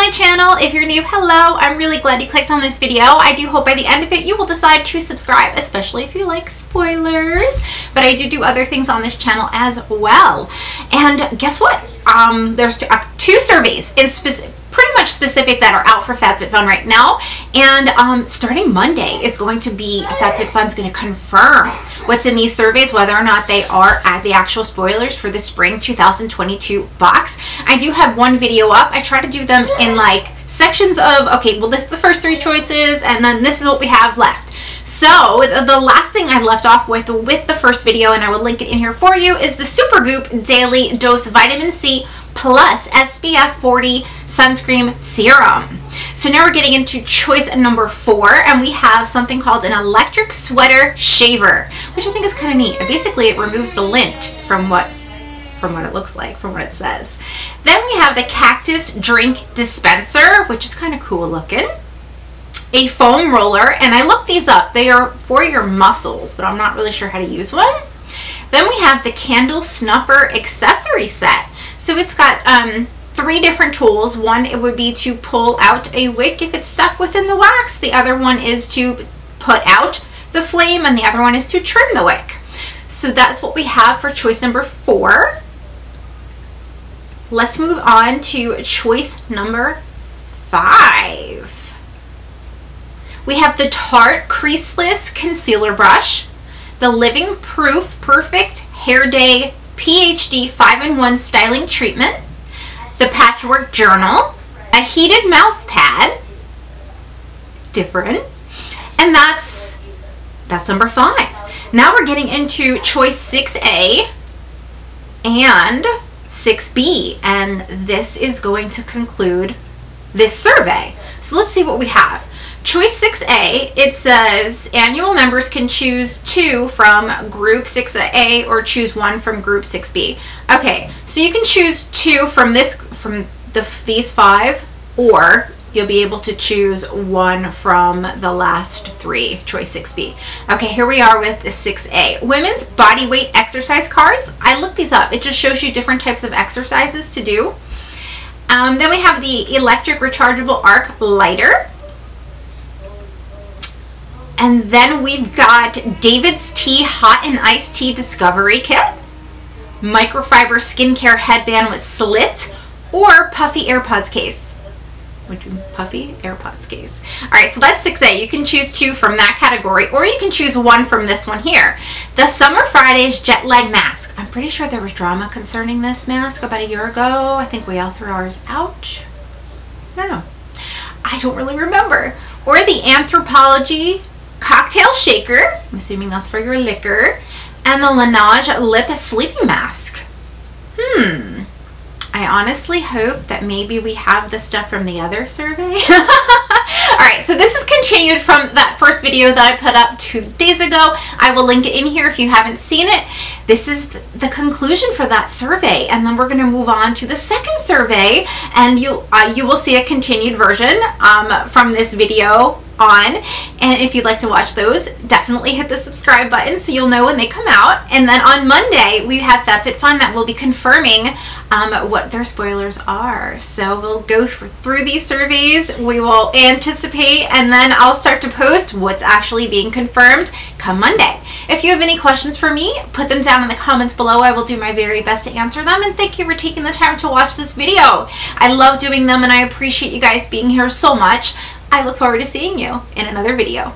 Channel. If you're new, hello. I'm really glad you clicked on this video. I do hope by the end of it you will decide to subscribe, especially if you like spoilers. But I do other things on this channel as well. And guess what? There's two surveys in pretty much specific that are out for Fabfitfun right now. And starting Monday is going to be, Fabfitfun's going to confirm what's in these surveys, whether or not they are at the actual spoilers for the spring 2022 box. I do have one video up. I try to do them in like sections of, okay, well, this is the first three choices, and then this is what we have left. So the last thing I left off with the first video, and I will link it in here for you, is the Supergoop Daily Dose Vitamin C Plus SPF 40 Sunscreen Serum. So now we're getting into choice number 4, and we have something called an electric sweater shaver, which I think is kind of neat. Basically, it removes the lint from what it looks like, from what it says. Then we have the Cactus drink dispenser, which is kind of cool looking. A foam roller, and I looked these up. They are for your muscles, but I'm not really sure how to use one. Then we have the candle snuffer accessory set. So it's got 3 different tools. One, it would be to pull out a wick if it's stuck within the wax. The other one is to put out the flame, and the other one is to trim the wick. So that's what we have for choice number 4. Let's move on to choice number 5. We have the Tarte Creaseless Concealer Brush, the Living Proof Perfect Hair Day PhD 5-in-1 Styling Treatment, the Patchwork Journal, a heated mouse pad, different, and that's number 5. Now we're getting into choice 6A and 6B, and this is going to conclude this survey. So let's see what we have. Choice 6A, it says annual members can choose 2 from group 6A or choose 1 from group 6B. Okay, so you can choose 2 from these 5, or you'll be able to choose 1 from the last 3, choice 6B. Okay, here we are with the 6A. Women's body weight exercise cards. I looked these up. It just shows you different types of exercises to do. Then we have the electric rechargeable arc lighter. And then we've got David's Tea Hot and Iced Tea Discovery Kit, microfiber skincare headband with slit, or puffy AirPods case. Puffy AirPods case. All right, so that's 6A. You can choose 2 from that category, or you can choose 1 from this one here. The Summer Fridays Jet Lag Mask. I'm pretty sure there was drama concerning this mask about a year ago. I think we all threw ours out. No, I don't really remember. Or the Anthropologie Cocktail Shaker, I'm assuming that's for your liquor, and the Laneige Lip Sleeping Mask. I honestly hope that maybe we have the stuff from the other survey. Alright, so this is continued from that first video that I put up 2 days ago. I will link it in here if you haven't seen it. This is the conclusion for that survey, and then we're going to move on to the second survey, and you will see a continued version from this video on. And if you'd like to watch those, definitely hit the subscribe button so you'll know when they come out. And then on Monday we have Fabfitfun that will be confirming what their spoilers are. So we'll go through these surveys, we will anticipate, and then I'll start to post what's actually being confirmed come Monday. If you have any questions for me, put them down in the comments below. I will do my very best to answer them, and thank you for taking the time to watch this video. I love doing them, and I appreciate you guys being here so much. I look forward to seeing you in another video.